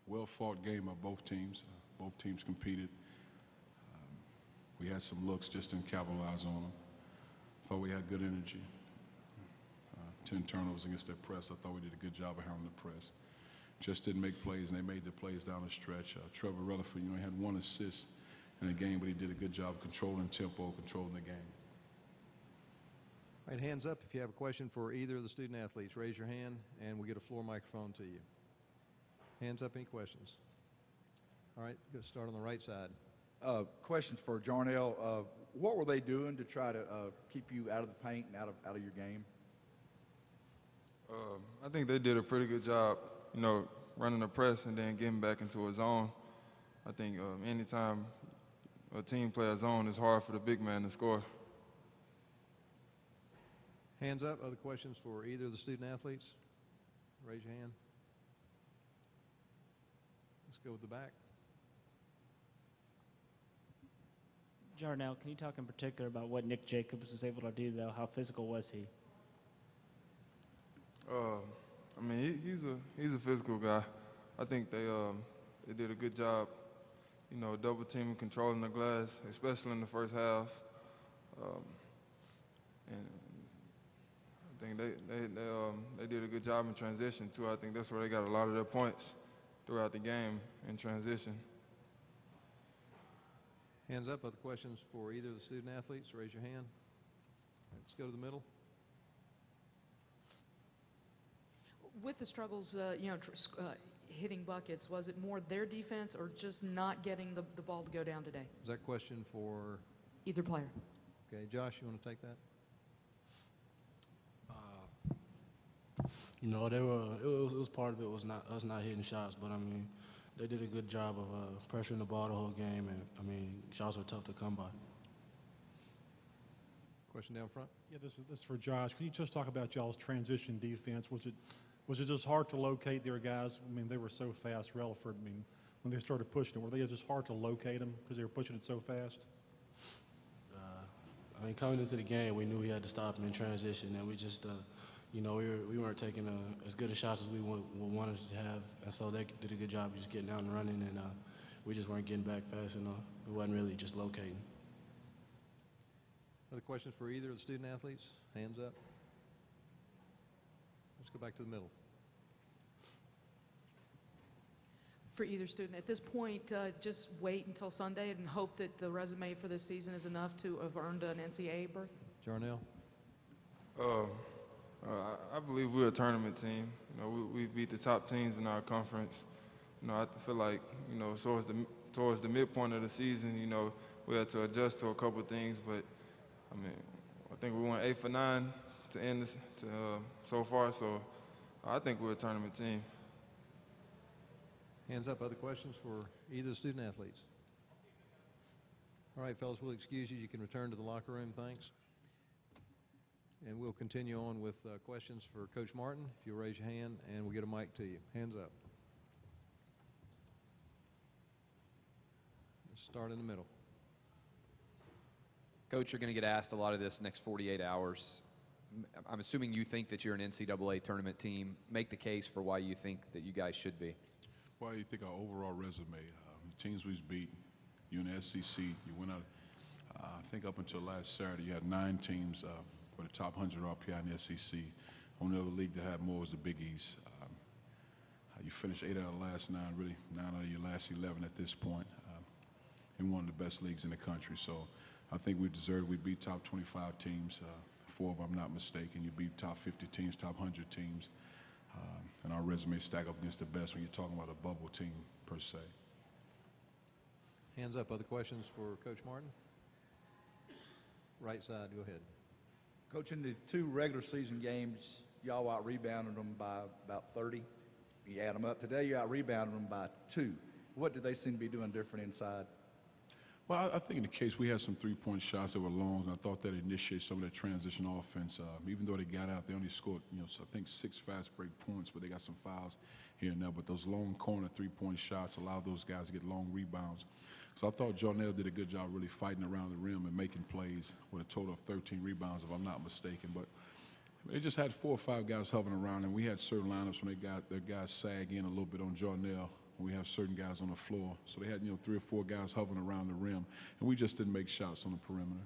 well-fought game by both teams. Both teams competed. We had some looks, just didn't capitalize on them. Thought we had good energy. 10 turnovers against their press. I thought we did a good job of handling the press. Just didn't make plays, and they made the plays down the stretch. Trevor Rutherford, he had 1 assist in the game, but he did a good job controlling tempo, controlling the game. All right, hands up if you have a question for either of the student athletes. Raise your hand, and we'll get a floor microphone to you. Hands up, any questions? All right, go start on the right side. Questions for Jarnell. What were they doing to try to keep you out of the paint and out of your game? I think they did a pretty good job, running the press and then getting back into a zone. I think anytime a team plays a zone, it's hard for the big man to score. Hands up. Other questions for either of the student athletes? Raise your hand. Let's go with the back. Jarnell, can you talk in particular about what Nick Jacobs was able to do, though? How physical was he? He's a physical guy. I think they did a good job, double teaming, controlling the glass, especially in the first half. And I think they did a good job in transition too. I think that's where they got a lot of their points throughout the game in transition. Hands up. Other questions for either of the student athletes? Raise your hand. Let's go to the middle. With the struggles, hitting buckets, was it more their defense or just not getting the ball to go down today? Is that question for either player? Okay, Josh, you want to take that? It was part of it was not us not hitting shots, but they did a good job of pressuring the ball the whole game, and shots were tough to come by. Question down front. Yeah, this is for Josh. Can you just talk about y'all's transition defense? Was it just hard to locate their guys? They were so fast. Relaford, when they started pushing it, were they just hard to locate them because they were pushing it so fast? Coming into the game, we knew we had to stop them in transition, and we just, we weren't taking as good a shots as we wanted to have, and so they did a good job just getting out and running, and we just weren't getting back fast enough. We wasn't really just locating. Other questions for either of the student athletes? Hands up. Let's go back to the middle. For either student, at this point, just wait until Sunday and hope that the resume for this season is enough to have earned an NCAA berth? Jarnell? I believe we're a tournament team. We beat the top teams in our conference. I feel like, towards the midpoint of the season, we had to adjust to a couple of things, but I think we won 8 for 9 to end this so far, so I think we're a tournament team. Hands up. Other questions for either of the student athletes? All right, fellas, we'll excuse you. You can return to the locker room. Thanks. And we'll continue on with questions for Coach Martin. If you'll raise your hand, and we'll get a mic to you. Hands up. Let's start in the middle. Coach, you're going to get asked a lot of this next 48 hours. I'm assuming you think that you're an NCAA tournament team. Make the case for why you think that you guys should be. Well, you think our overall resume, the teams we've beat, you in the SEC, you went out, I think up until last Saturday, you had 9 teams for the top 100 RPI in the SEC. Only other league that had more was the Big East. You finished 8 out of the last 9, really 9 out of your last 11 at this point. In one of the best leagues in the country. So I think we deserve, we beat top 25 teams, 4 of them, I'm not mistaken. You beat top 50 teams, top 100 teams. And our resume stack up against the best when you're talking about a bubble team per se. Hands up. Other questions for Coach Martin? Right side, go ahead. Coach, in the 2 regular season games, y'all out-rebounded them by about 30. You add them up. Today, you out-rebounded them by 2. What did they seem to be doing different inside? Well, I think in the case we had some three-point shots that were long, and I thought that initiated some of that transition offense. Even though they got out, they only scored, I think 6 fast break points, but they got some fouls here and there. But those long corner three-point shots allowed those guys to get long rebounds. So I thought Jarnell did a good job really fighting around the rim and making plays with a total of 13 rebounds, if I'm not mistaken. But they just had 4 or 5 guys hovering around, and we had certain lineups when they got their guys sag in a little bit on Jarnell when we have certain guys on the floor. So they had, 3 or 4 guys hovering around the rim, and we just didn't make shots on the perimeter.